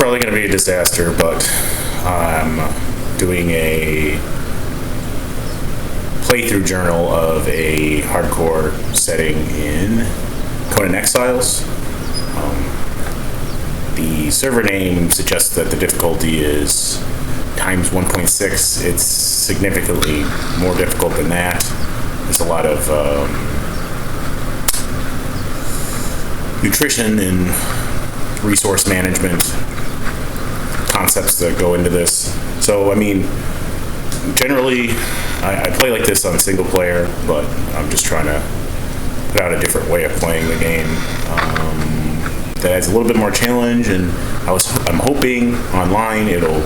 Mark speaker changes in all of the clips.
Speaker 1: probably going to be a disaster, but I'm doing a playthrough journal of a hardcore setting in Conan Exiles. The server name suggests that the difficulty is times 1.6. It's significantly more difficult than that. There's a lot of nutrition and resource management concepts that go into this. So, I mean, generally, I play like this on single player, but I'm just trying to put out a different way of playing the game that adds a little bit more challenge, and I'm hoping online it'll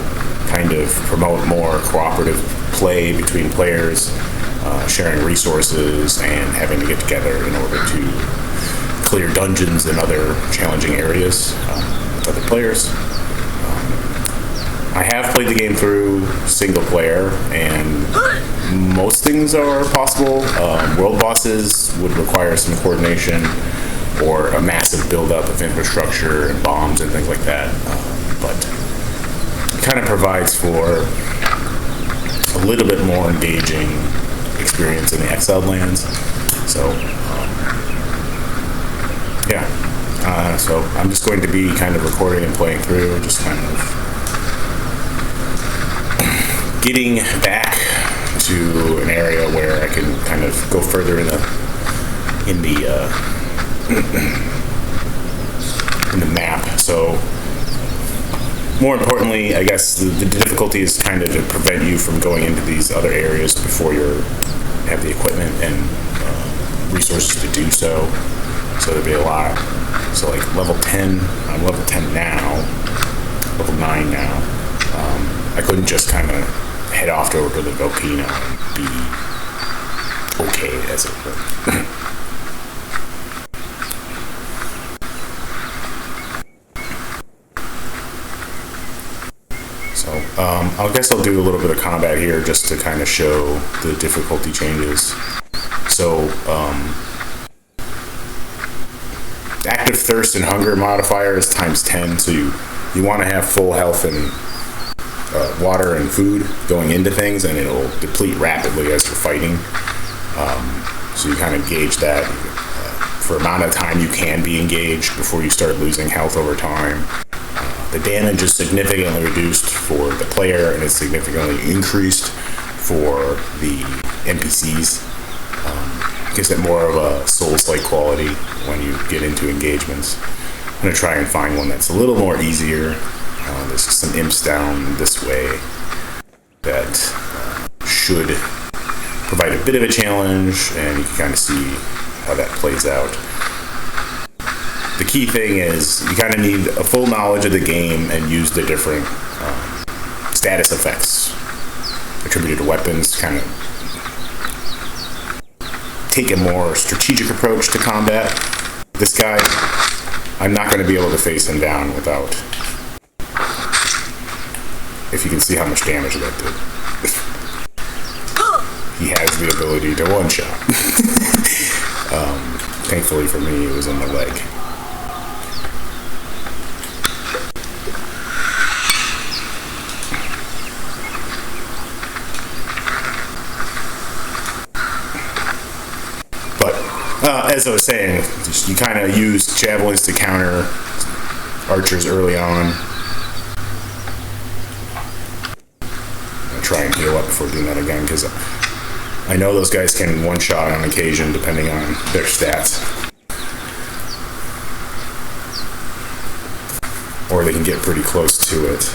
Speaker 1: kind of promote more cooperative play between players, sharing resources and having to get together in order to clear dungeons and other challenging areas with other players. I have played the game through single player, and most things are possible. World bosses would require some coordination or a massive buildup of infrastructure and bombs and things like that. But it kind of provides for a little bit more engaging experience in the exiled lands. So, so I'm just going to be kind of recording and playing through, just kind of getting back to an area where I can kind of go further in the map. So, more importantly, I guess the difficulty is kind of to prevent you from going into these other areas before you have the equipment and resources to do so. So there'll be a lot. So like level 10, I'm level 10 now, level 9 now. I couldn't just kind of head off over to the volcano and be okay, as it were. So I guess I'll do a little bit of combat here just to kind of show the difficulty changes. So active thirst and hunger modifier is times 10, so you want to have full health and water and food going into things, and it'll deplete rapidly as you're fighting. So you kind of gauge that for amount of time you can be engaged before you start losing health over time. The damage is significantly reduced for the player, and it's significantly increased for the NPCs. Gives it more of a Souls-like quality when you get into engagements. I'm going to try and find one that's a little more easier. There's some imps down this way that should provide a bit of a challenge, and you can kind of see how that plays out. The key thing is you kind of need a full knowledge of the game and use the different status effects attributed to weapons, kind of take a more strategic approach to combat. This guy, I'm not going to be able to face him down without, if you can see how much damage that did. He has the ability to one-shot. Thankfully for me, it was in the leg. As I was saying, you kind of use javelins to counter archers early on. I'll try and heal up before doing that again, because I know those guys can one-shot on occasion depending on their stats. Or they can get pretty close to it.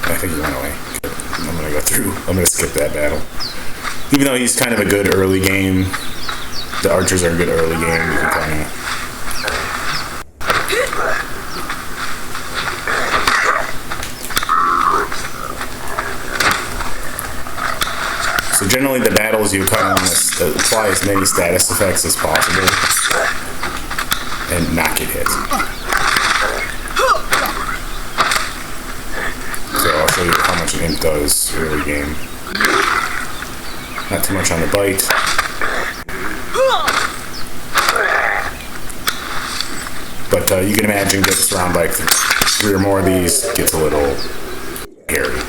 Speaker 1: I think he went away. I'm going to go through. I'm going to skip that battle. Even though he's kind of a good early game, the archers are a good early game. You can kind of you kind of want to apply as many status effects as possible and not get hit. So I'll show you how much an imp does early game. Not too much on the bite. But you can imagine getting surrounded by 3 or more of these gets a little hairy.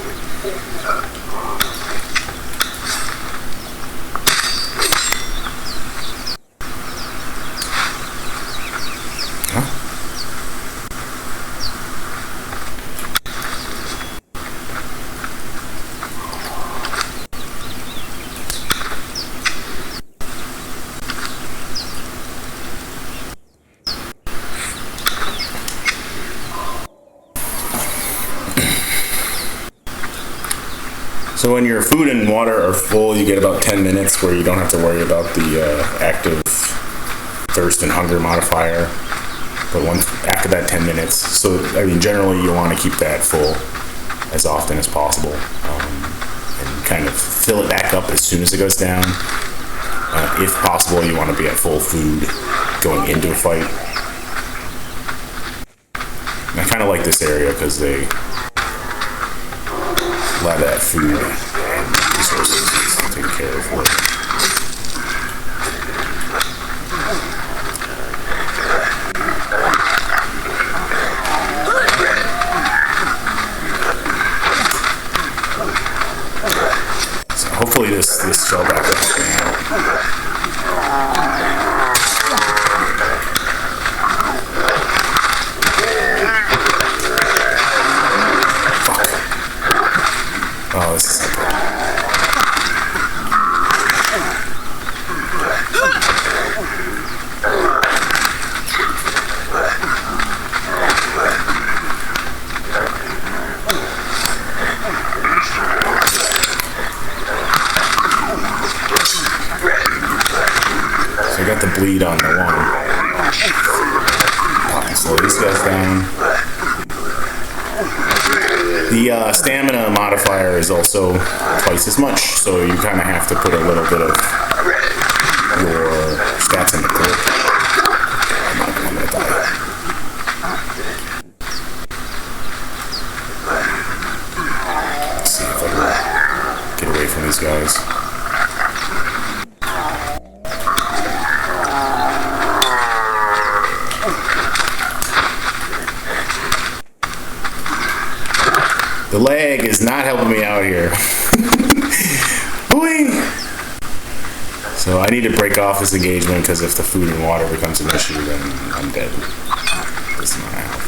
Speaker 1: So when your food and water are full, you get about 10 minutes where you don't have to worry about the active thirst and hunger modifier. But after that 10 minutes, so I mean generally you want to keep that full as often as possible, and kind of fill it back up as soon as it goes down. If possible, you want to be at full food going into a fight. And I kind of like this area because they a lot of that food and resources is taken care of for them. So hopefully this shell back will help me out. Oh, this is so good. So I got the bleed on the one. Slow these guys down. The stamina modifier is also twice as much, so you kind of have to put a little bit of your stats in the clip. I'm gonna die. Let's see if I can get away from these guys. The lag is not helping me out here. So I need to break off this engagement because if the food and water becomes an issue, then I'm dead. This is not how.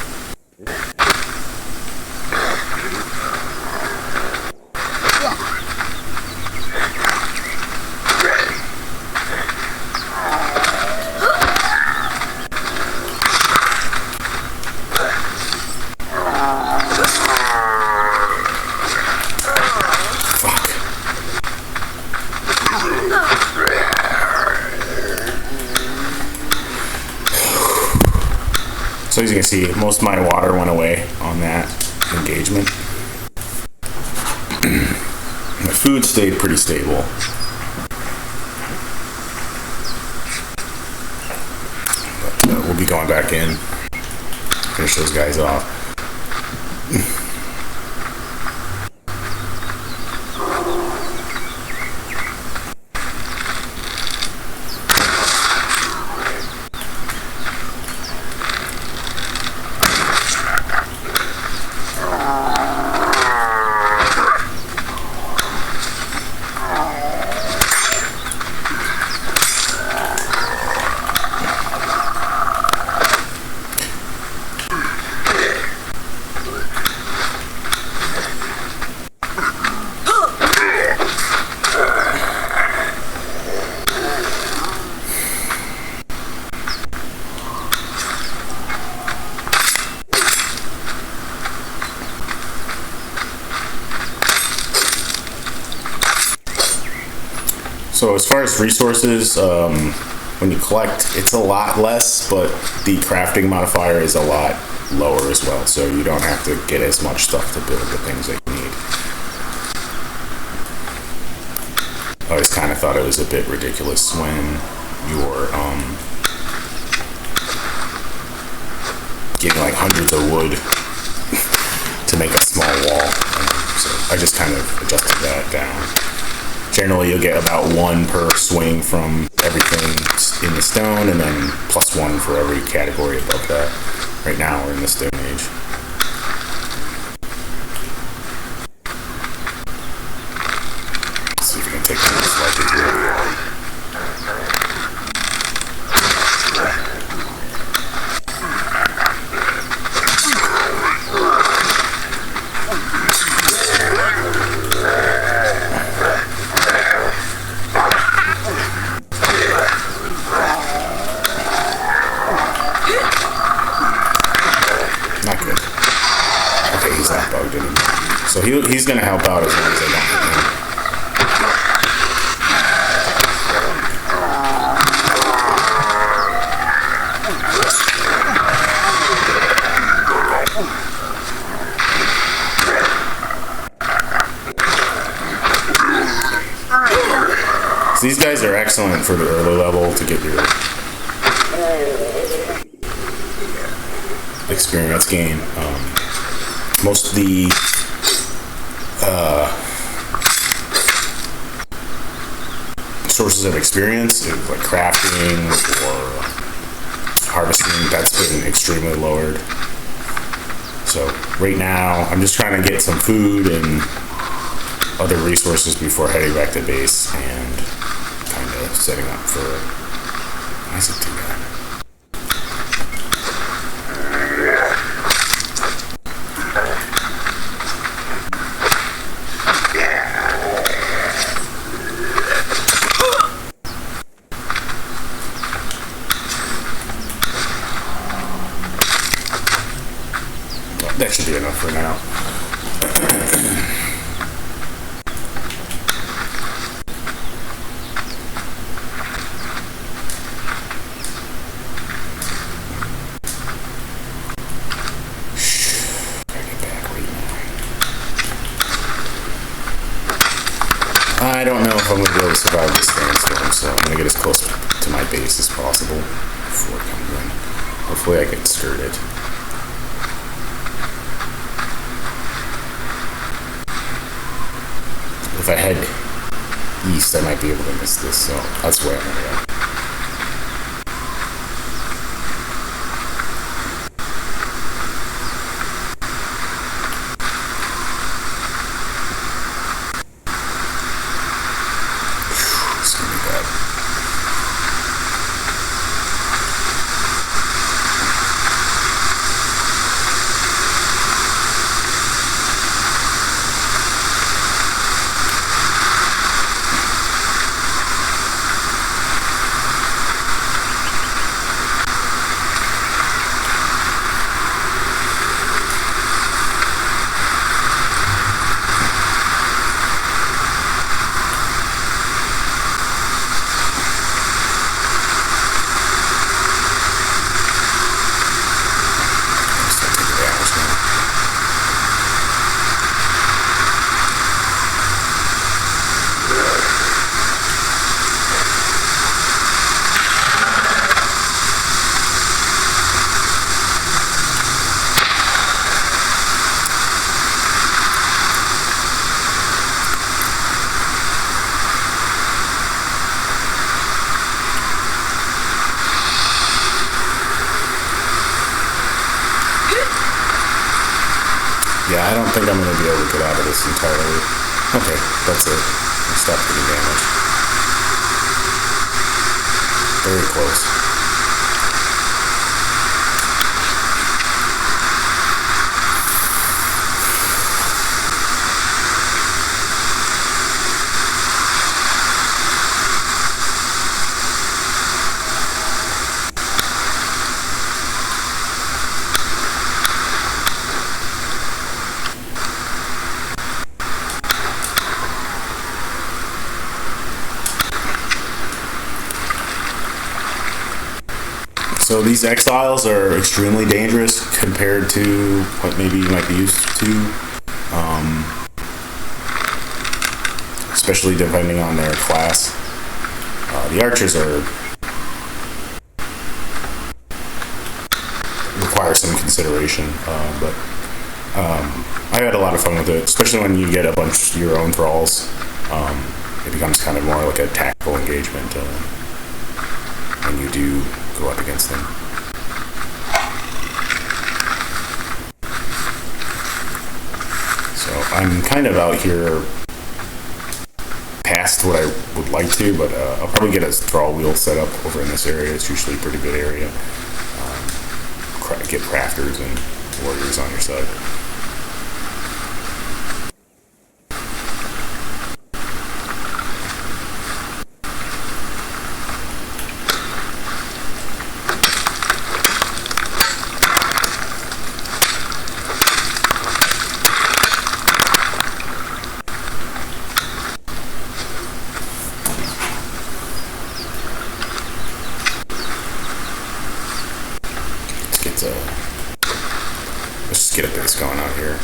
Speaker 1: So as you can see, most of my water went away on that engagement. The food stayed pretty stable. But we'll be going back in, finish those guys off. So as far as resources, when you collect, it's a lot less, but the crafting modifier is a lot lower as well, so you don't have to get as much stuff to build the things that you need. I always kind of thought it was a bit ridiculous when you're getting like hundreds of wood to make a small wall. So I just kind of adjusted that down. Generally, you'll get about 1 per swing from everything in the stone, and then +1 for every category above that. Right now, we're in the Stone Age. Let's see if we can take this like here. So he's going to help out as long as I don't hit him. So these guys are excellent for the early level to get your experience gain. Most of the sources of experience, like crafting or harvesting, that's been extremely lowered. So right now, I'm just trying to get some food and other resources before heading back to base and kind of setting up for Isaac to go. That should be enough for now. I don't know if I'm going to be able to survive this sandstorm, so I'm going to get as close to my base as possible before it comes in. Hopefully I can skirt it. If I head east, I might be able to miss this, so that's where I'm going to go. It's going to be bad. Yeah, I don't think I'm going to be able to get out of this entirely. Okay, that's it. I stopped getting damage. Very close. So these exiles are extremely dangerous compared to what maybe you might be used to. especially depending on their class. The archers require some consideration, but I had a lot of fun with it, especially when you get a bunch of your own thralls. It becomes kind of more like a tactical engagement when you do go up against them. So I'm kind of out here past what I would like to, but I'll probably get a thrall wheel set up over in this area. It's usually a pretty good area. Get crafters and warriors on your side. Let's just get a base going out here.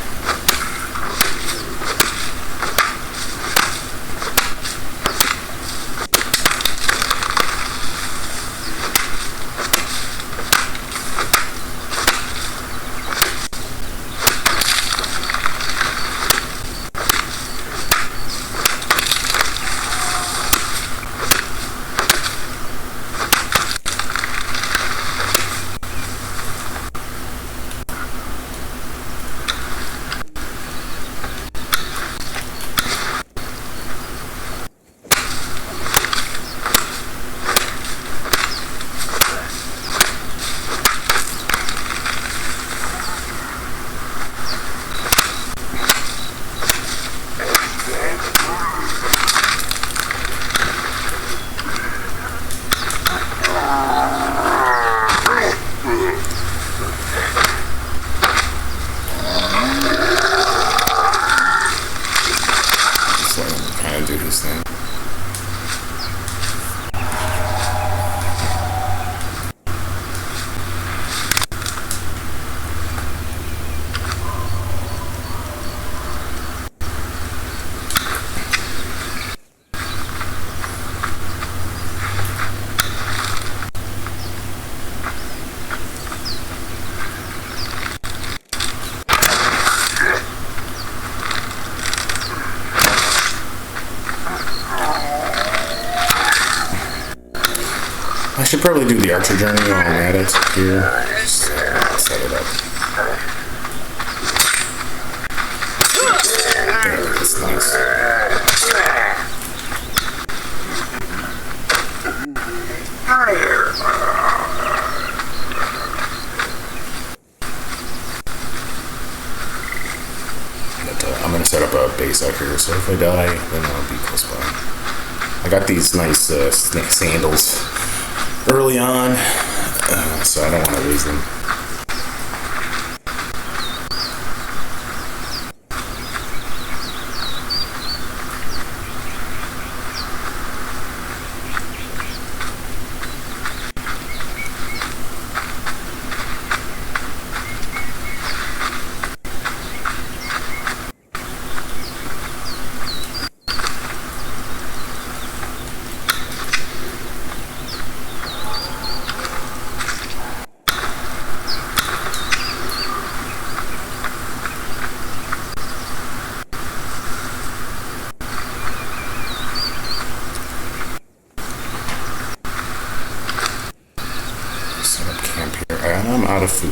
Speaker 1: I should probably do the archer journey while I'm at it here. Just set it up. There, that's nice. But, I'm going to set up a base out here, so if I die, then I'll be close by. I got these nice sandals early on, so I don't want to lose them. I'm out of food.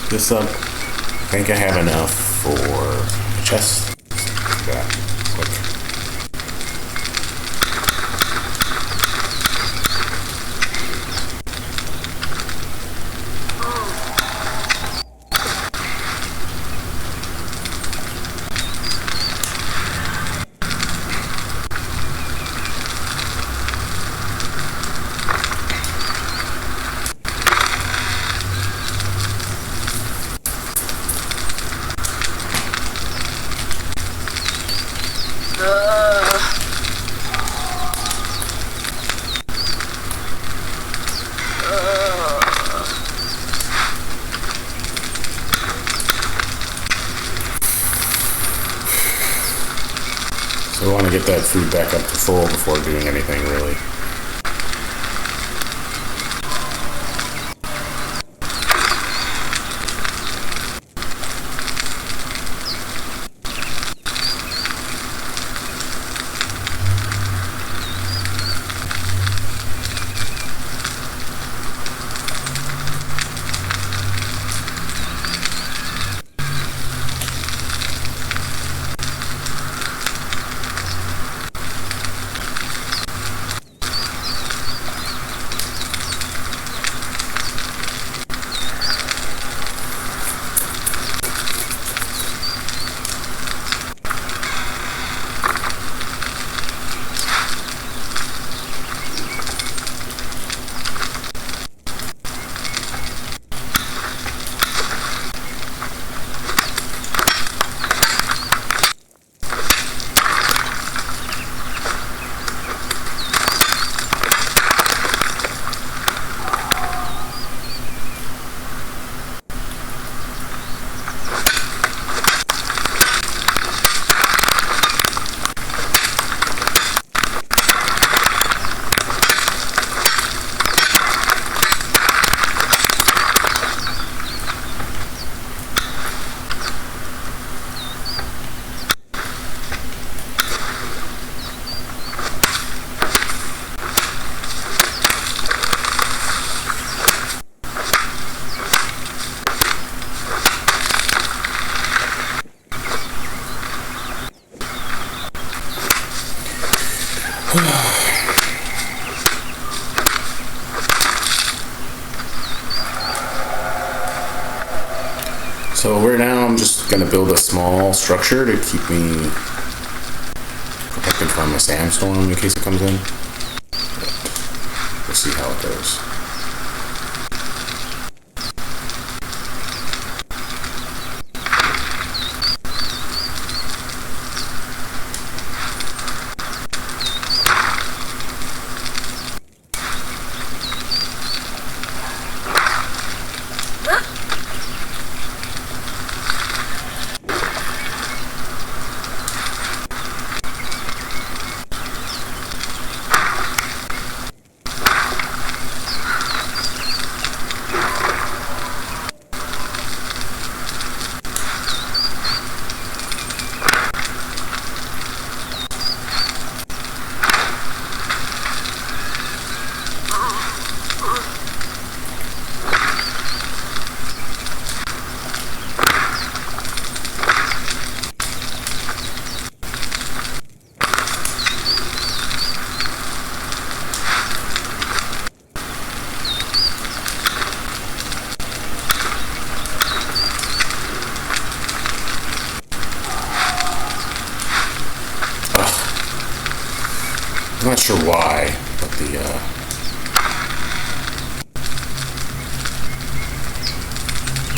Speaker 1: this up. I think I have enough for the chest. Let's do that quick. So we want to get that food back up to full before doing anything, really. So right now I'm just going to build a small structure to keep me protected from a sandstorm in case it comes in. We'll see how it goes. I'm not sure why, but the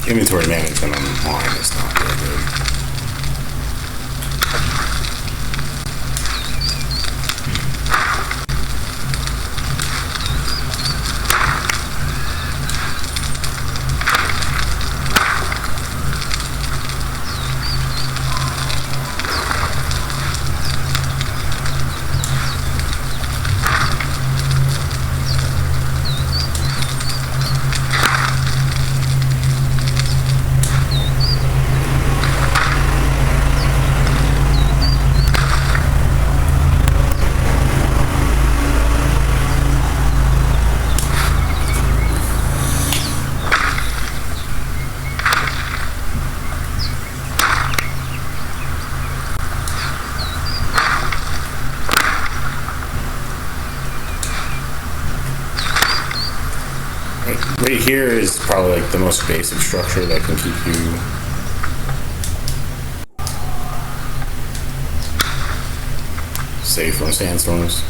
Speaker 1: inventory management on mine is not very good. Right here is probably like the most basic structure that can keep you safe from sandstorms.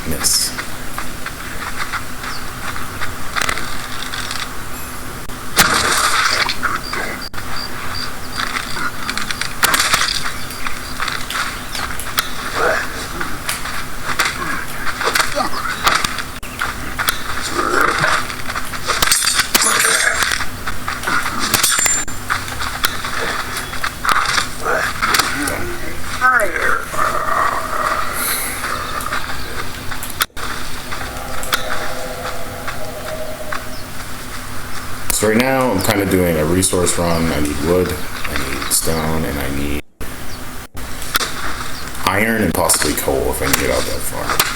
Speaker 1: Miss. So right now I'm kind of doing a resource run. I need wood, I need stone, and I need iron and possibly coal if I can get out that far.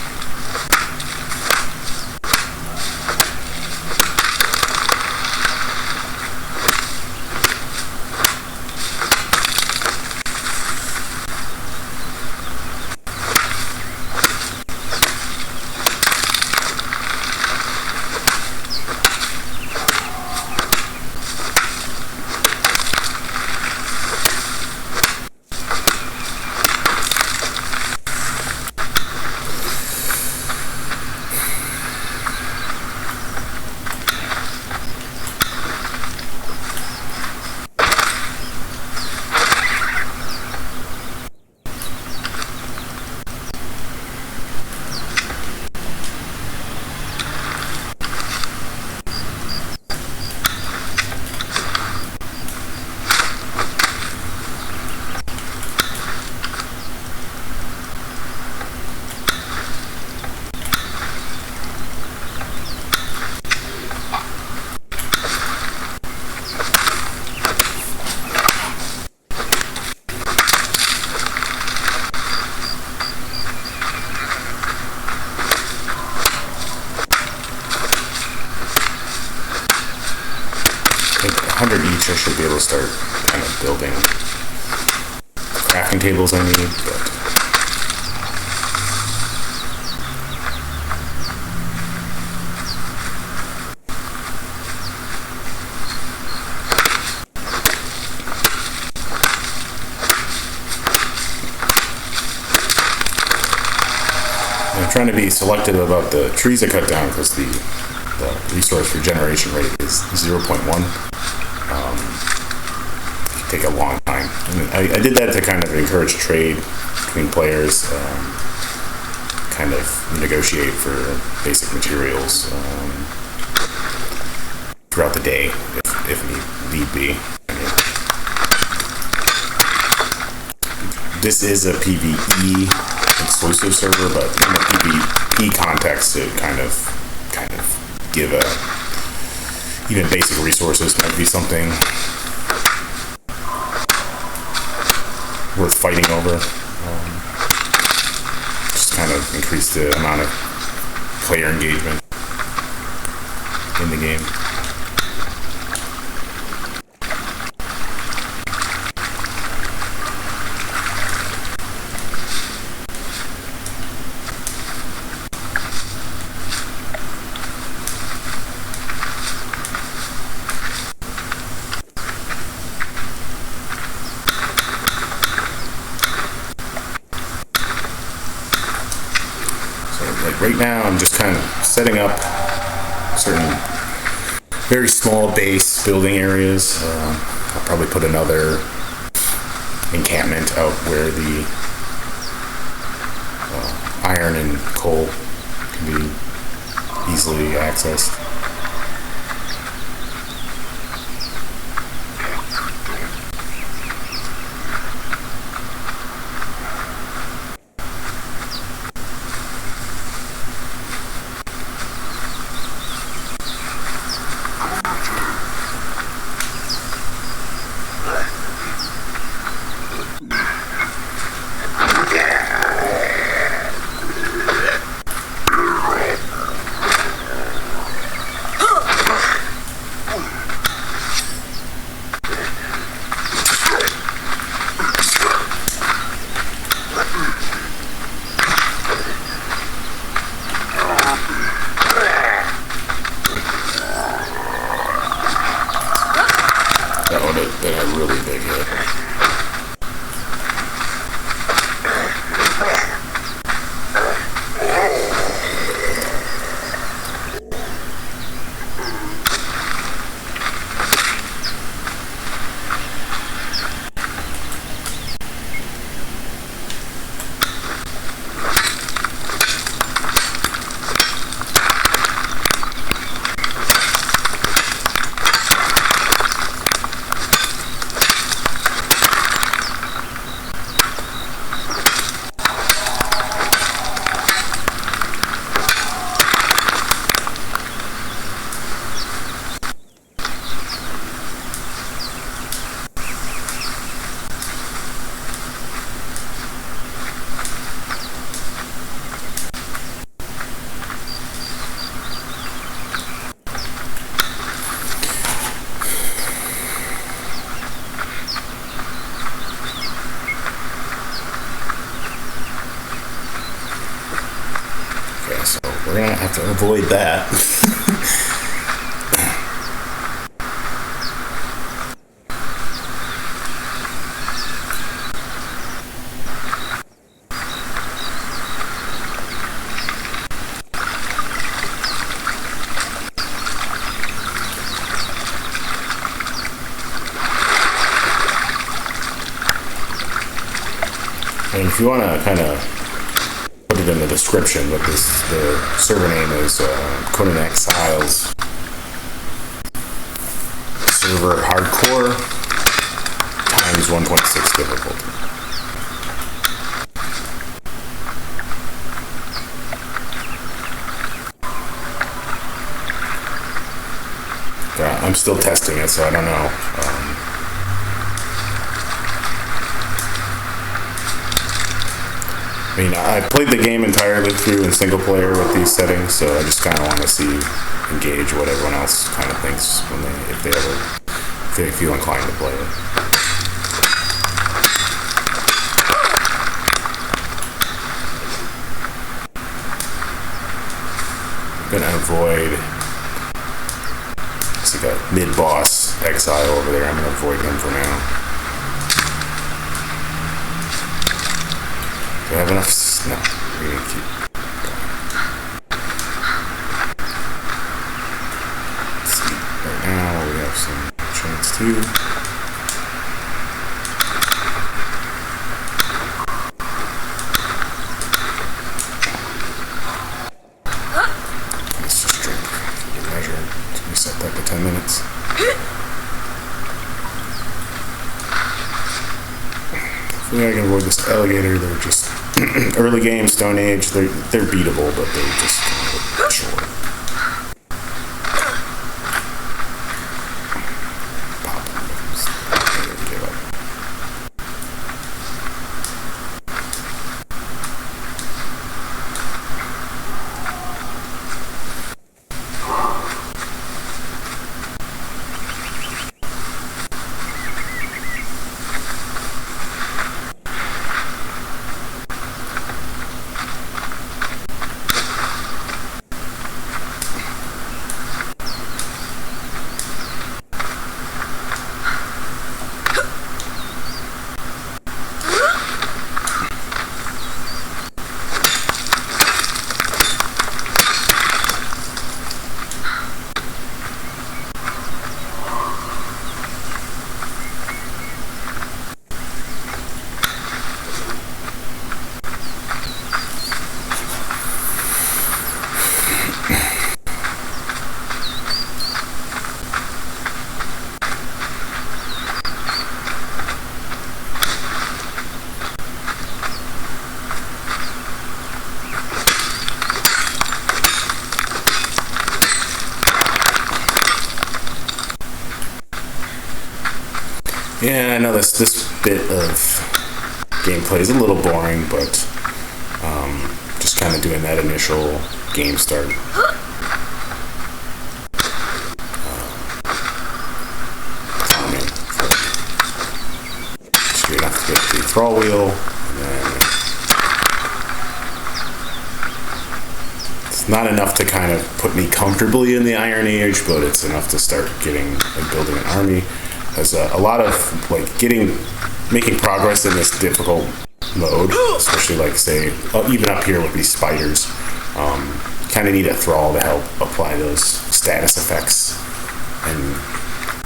Speaker 1: I think 100 each, I should be able to start kind of building crafting tables I need, but I'm trying to be selective about the trees I cut down because the resource regeneration rate is 0.1. It can take a long time. And I did that to kind of encourage trade between players, kind of negotiate for basic materials throughout the day if need be. This is a PvE exclusive server, but in the PvE context, it kind of give even basic resources might be something worth fighting over. Just kind of increase the amount of player engagement in the game. Like right now, I'm just kind of setting up certain very small base building areas. I'll probably put another encampment out where the iron and coal can be easily accessed. That would have been a really big hit. So we're gonna have to avoid that. And if you want to kind of put it in the description, but the server name is Conan Exiles Server Hardcore times 1.6 difficulty. I'm still testing it, so I don't know. I mean, I played the game entirely through in single player with these settings, so I just kind of want to engage what everyone else kind of thinks when if they feel inclined to play it. I'm gonna avoid. It's like a mid-boss exile over there. I'm gonna avoid him for now. Do I have enough? No, we're gonna keep going. Let's see, right now we have some chance too. Let's just drink the measure. We set that to 10 minutes. Hopefully I can avoid this alligator. They're just early game, Stone Age. They're beatable, but they're just kind of short. Yeah, I know this bit of gameplay is a little boring, but just kind of doing that initial game start. Straight off to get the thrall wheel, and then it's not enough to kind of put me comfortably in the Iron Age, but it's enough to start getting and building an army. There's a lot of like making progress in this difficult mode, especially like say even up here with these spiders. Kind of need a thrall to help apply those status effects and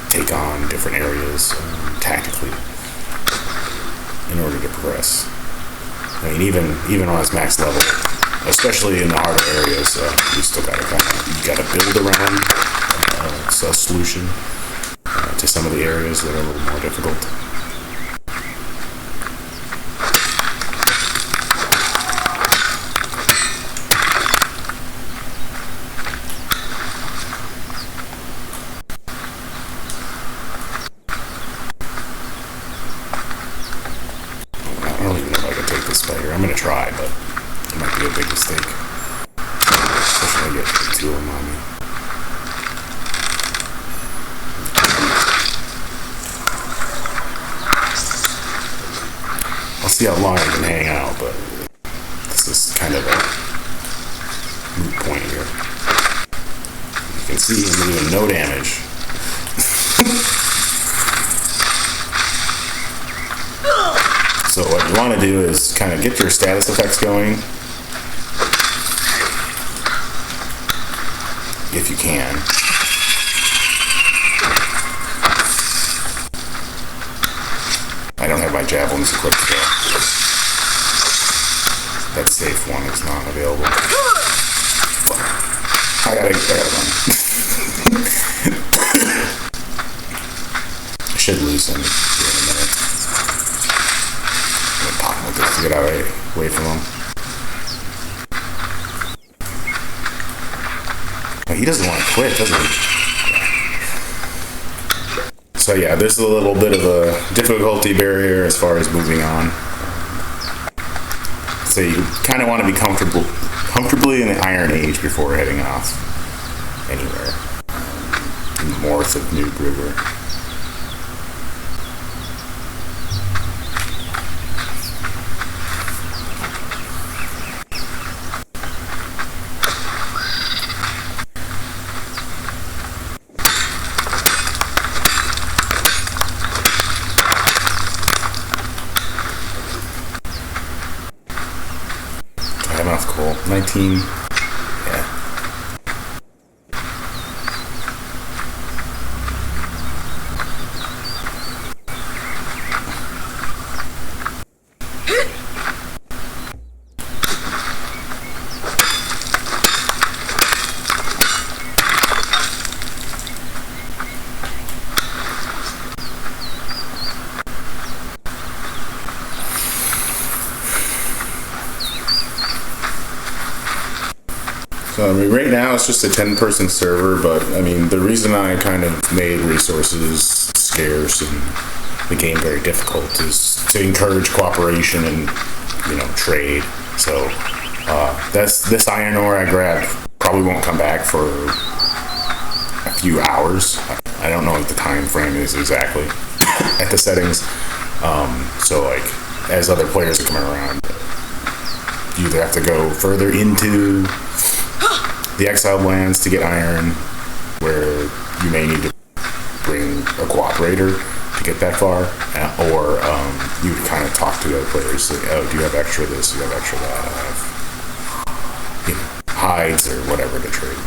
Speaker 1: take on different areas tactically in order to progress. I mean, even on its max level, especially in the harder areas, you still gotta build around a solution to some of the areas that are a little more difficult. I don't even know if I can take this spider. I'm gonna try, but it might be a big mistake. Especially when I get two of them on me. I'll see how long I can hang out, but this is kind of a moot point here. You can see I'm doing no damage. So what you want to do is kind of get your status effects going, if you can. I don't have my javelins equipped yet. That safe one is not available. I gotta run. I should lose some here in a minute. I'm gonna pop him with this to get away from him. Oh, he doesn't want to quit, does he? So yeah, there's a little bit of a difficulty barrier as far as moving on. So you kind of want to be comfortably in the Iron Age before heading off anywhere north of New River. Enough coal. 19. Yeah. So, I mean, right now it's just a 10-person server, but I mean, the reason I kind of made resources scarce and the game very difficult is to encourage cooperation and, trade. So, this iron ore I grabbed probably won't come back for a few hours. I don't know what the time frame is exactly at the settings. So, like, as other players are coming around, you either have to go further into the exiled lands to get iron, where you may need to bring a cooperator to get that far, or you kind of talk to other players, like, oh, do you have extra this, do you have extra that, I have, hides or whatever to trade.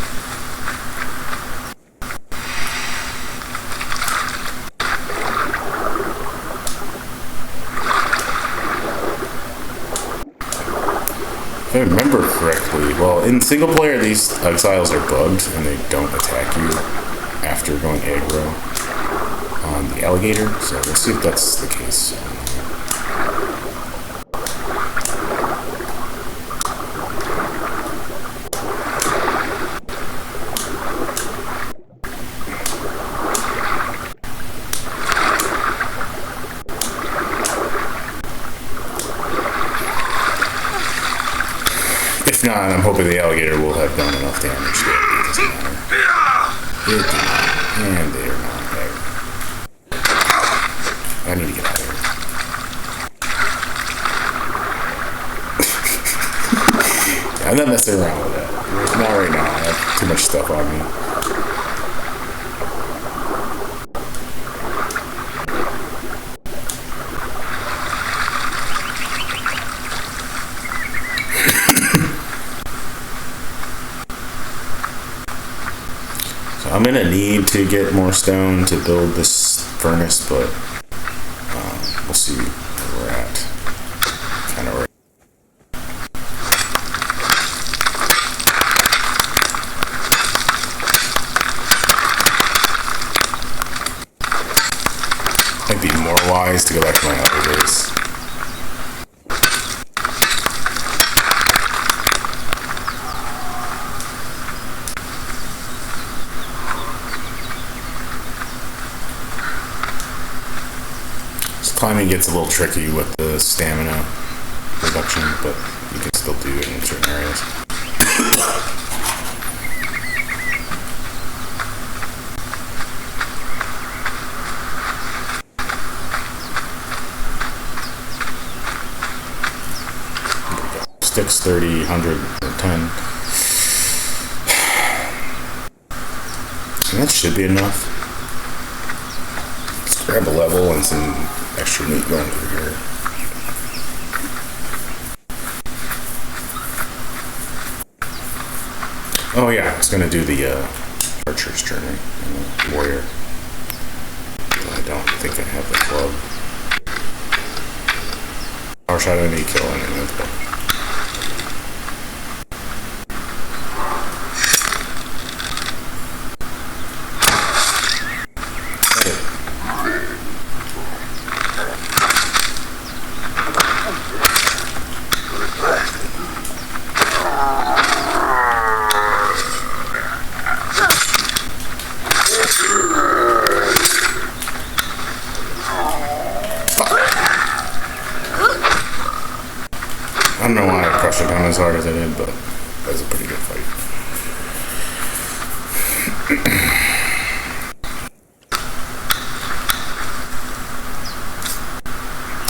Speaker 1: If I remember correctly, well, in single player, these exiles are bugged and they don't attack you after going aggro on the alligator. So let's see if that's the case. not, I'm hoping the alligator will have done enough damage that it doesn't matter. It did not. And they're not there. I need to get out of here. I'm not messing around with that. Not right now. I have too much stuff on me. So I'm gonna need to get more stone to build this furnace, but we'll see where we're at. Kind of right. Might be more wise to go back to my other base. This climbing gets a little tricky with the stamina reduction, but you can still do it in certain areas. 30, 100, 10. And that should be enough. Let's grab a level and some extra meat going through here. Oh yeah, I was gonna do the archer's journey, warrior. I don't think I have the club. Power shot enemy kill enemy with the I don't know why I crushed it down as hard as I did, but that was a pretty good fight.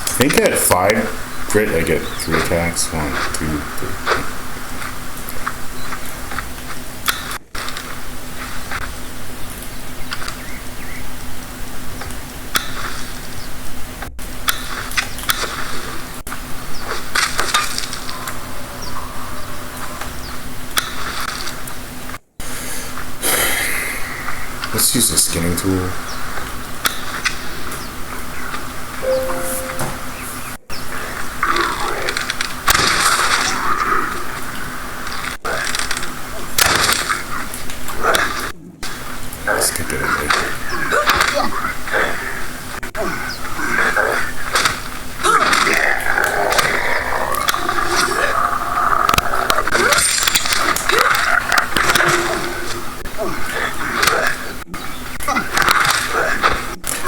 Speaker 1: I think at 5 grit I get 3 attacks. 1, 2, 3. Let's use the skinning tool. Let's get it in there.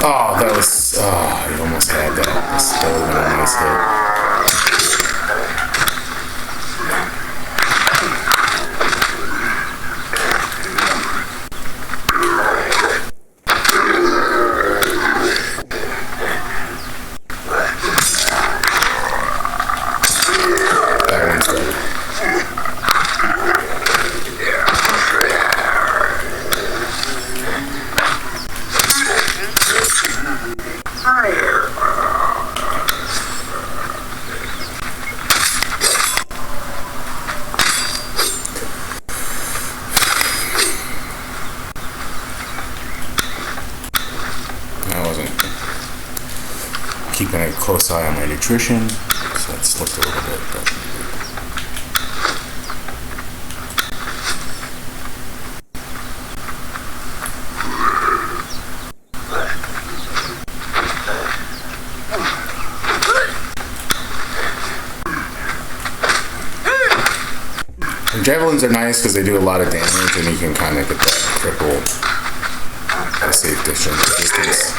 Speaker 1: Oh, that was, I almost had that. That was a nice hit. That one's good. I wasn't keeping a close eye on my nutrition, so that slipped a little bit. But javelins are nice because they do a lot of damage, and you can kind of get that cripple at a safe distance.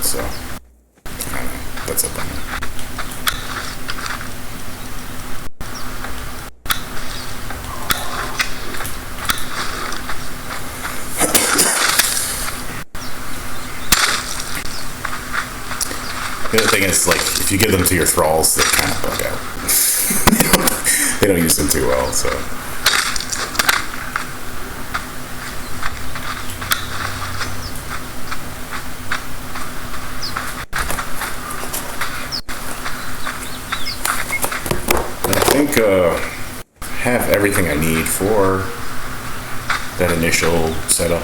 Speaker 1: it, so I don't know. That's up on me. The other thing is, like, if you give them to your thralls, they kind of bug out. They don't use them too well, so. I think have everything I need for that initial setup.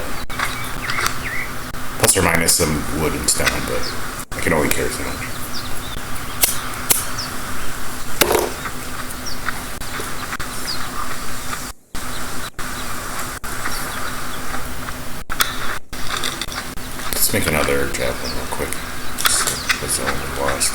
Speaker 1: Plus or minus some wood and stone, but I can only carry so much. Let's make another javelin real quick. That's the only lost.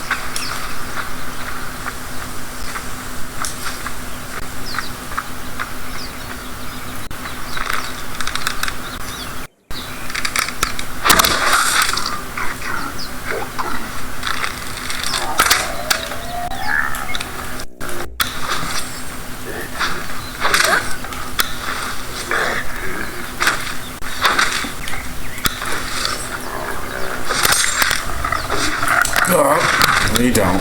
Speaker 1: No, you don't.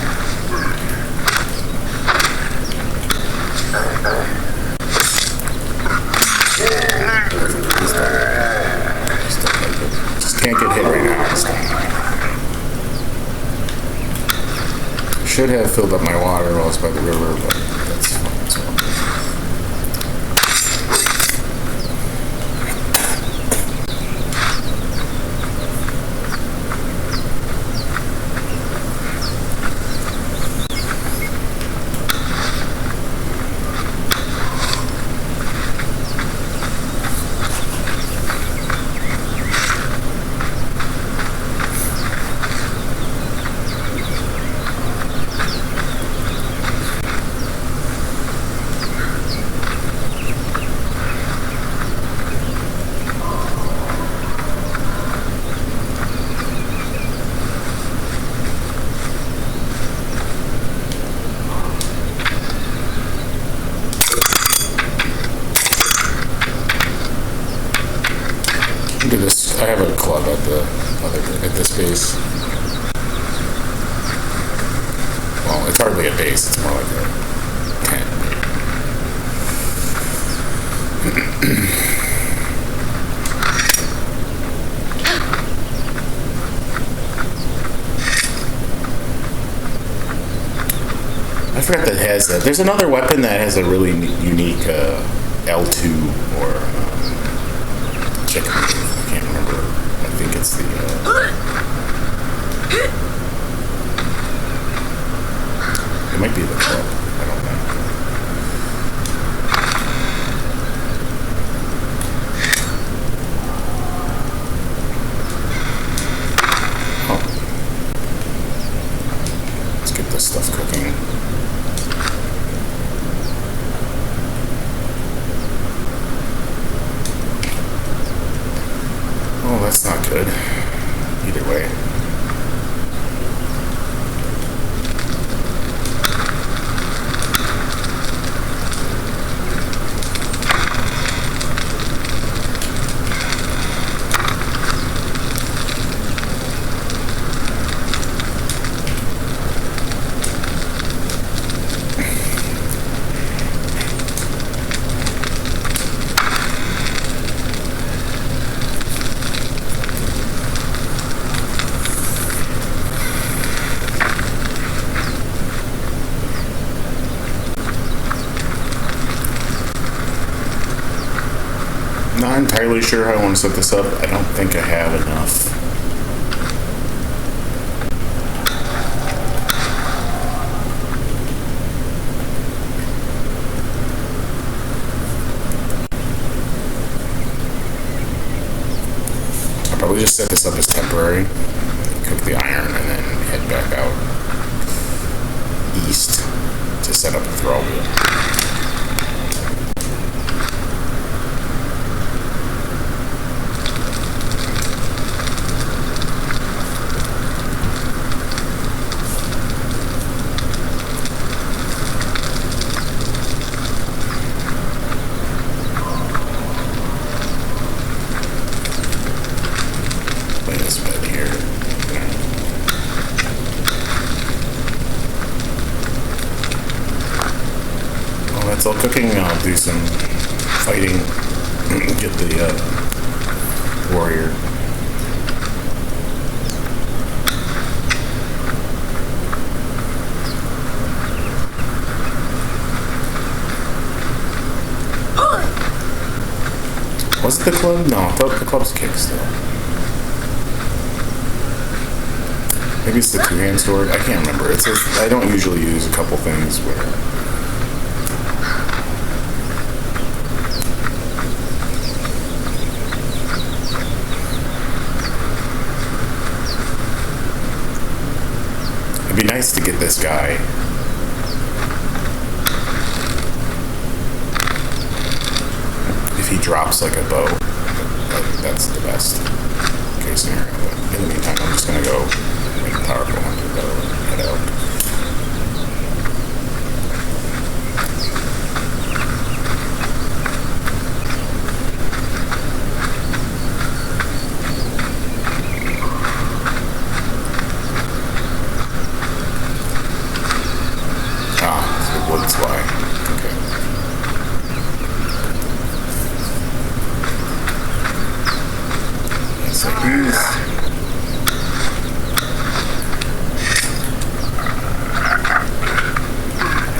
Speaker 1: Just can't get hit right now. Should have filled up my water while I was by the river, but that's fine as well. This, I have a club at this base. Well, it's hardly a base; it's more like a tent. I forgot that has that. There's another weapon that has a really unique L2 or chicken. I can't remember. I think it's the. It might be the club. I don't know. Oh. Let's get this stuff cooking. Oh, that's not good. Either way. Not entirely sure how I want to set this up. I don't think I have enough. I'll probably just set this up as temporary, cook the iron, and then head back out east to set up the thrall wheel. So cooking, I'll do some fighting, get the warrior. Was it the club? No, I thought the club's kick still. Maybe it's the two-hand sword. I can't remember. I don't usually use a couple things where. It'd be nice to get this guy. If he drops like a bow, that's the best case scenario. But in the meantime, I'm just gonna go make a powerful hunter bow and head out. Woods fly. Okay. Yes, I use.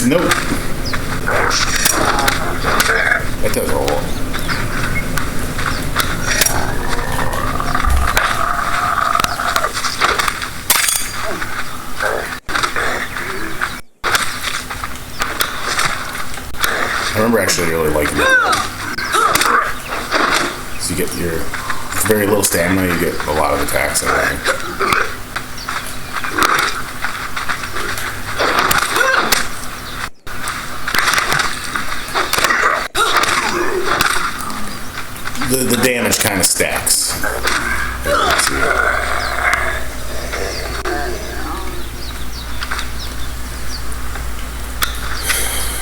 Speaker 1: Nope. That does a lot. I remember actually really liking it. So you get your very little stamina, you get a lot of attacks and everything. The damage kind of stacks.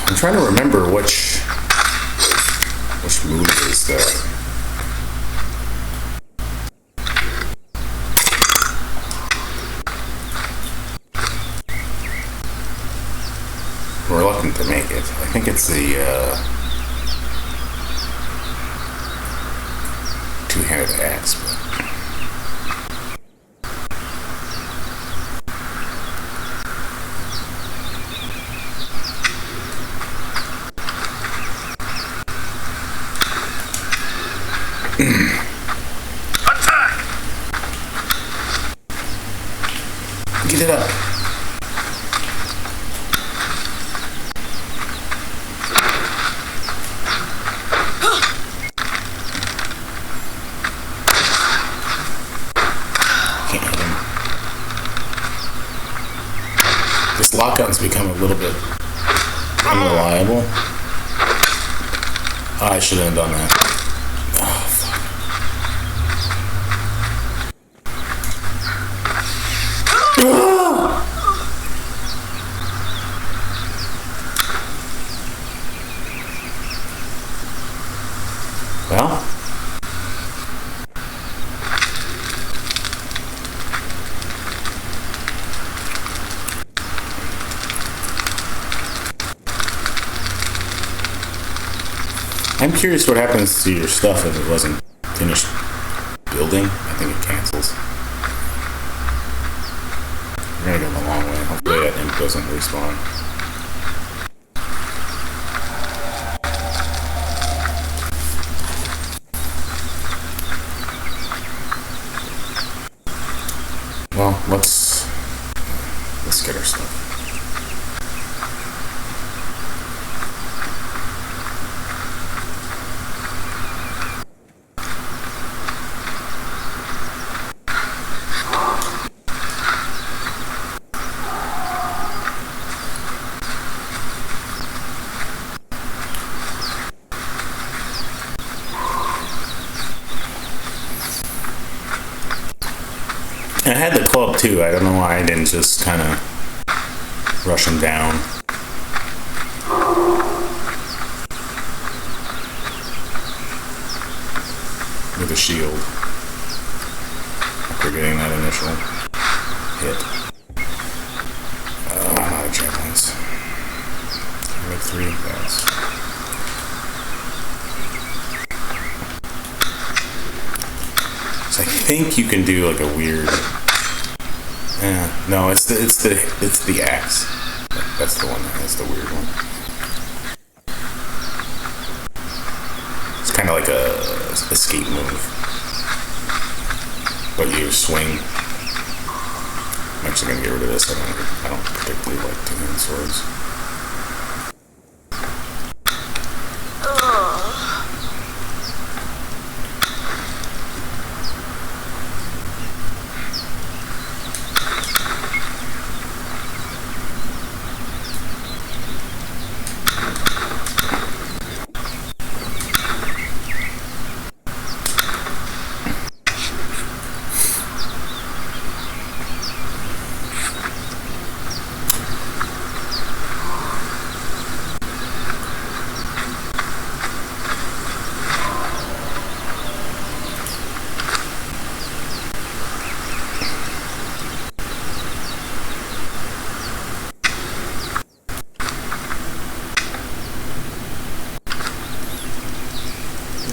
Speaker 1: I'm trying to remember which move is that. I'm reluctant to make it. I think it's the two-handed axe. But
Speaker 2: attack!
Speaker 1: get it up. Can't hit him. This lock-on's become a little bit unreliable. I shouldn't have done that. Oh, fuck. Well, I'm curious what happens to your stuff if it wasn't finished building. I think it cancels. We're gonna go the long way. Hopefully that imp doesn't respawn. Well, let's get our stuff. I had the club too. I don't know why I didn't just kind of rush him down. With a shield. After getting that initial hit. I'm out of javelins. Can I make 3? Yes. think you can do like a weird. No, it's the axe. That's the one. That's the weird one. It's kind of like a escape move, but you swing. I'm actually gonna get rid of this. I don't particularly like two-hand swords.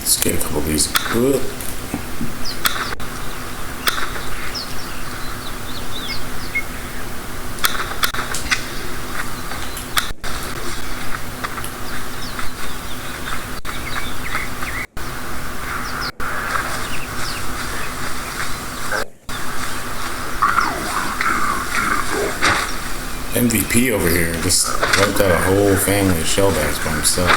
Speaker 1: Let's get a couple of these. MVP over here just wiped out a whole family of shellbacks by himself.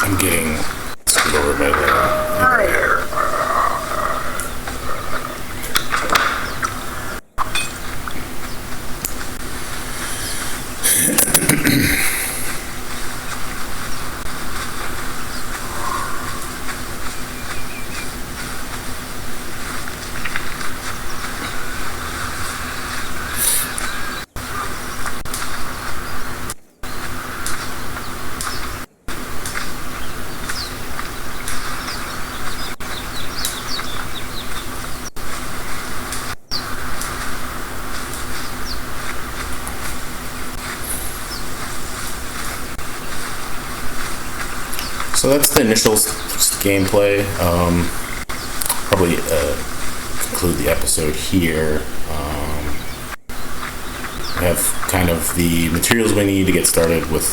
Speaker 1: I'm getting screwed over by the So that's the initial gameplay. Probably conclude the episode here. We have kind of the materials we need to get started with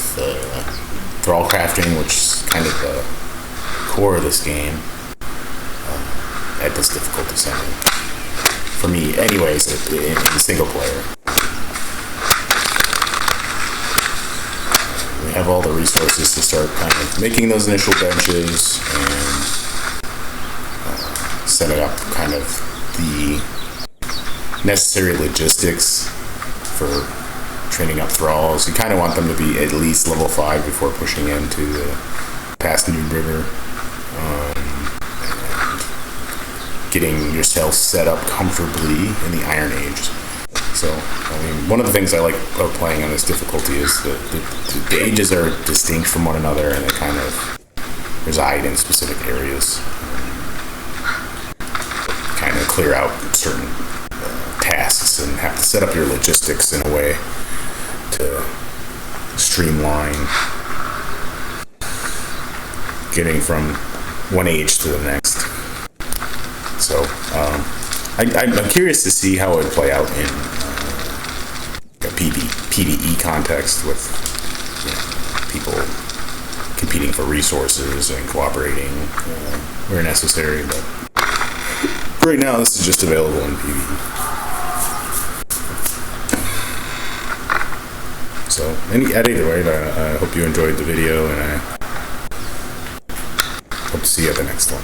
Speaker 1: thrall crafting, which is kind of the core of this game at this difficulty setting. For me, anyways, in single player. We have all the resources to start kind of making those initial benches and setting up kind of the necessary logistics for training up thralls. You kind of want them to be at least level 5 before pushing into past Noon River, and getting yourself set up comfortably in the Iron Age. So, I mean, one of the things I like about playing on this difficulty is that the ages are distinct from one another, and they kind of reside in specific areas. Kind of clear out certain tasks and have to set up your logistics in a way to streamline getting from one age to the next. So, I'm curious to see how it would play out in a PvE context with people competing for resources and cooperating where necessary. But right now, this is just available in PvE. So, at either way, I hope you enjoyed the video, and I hope to see you at the next one.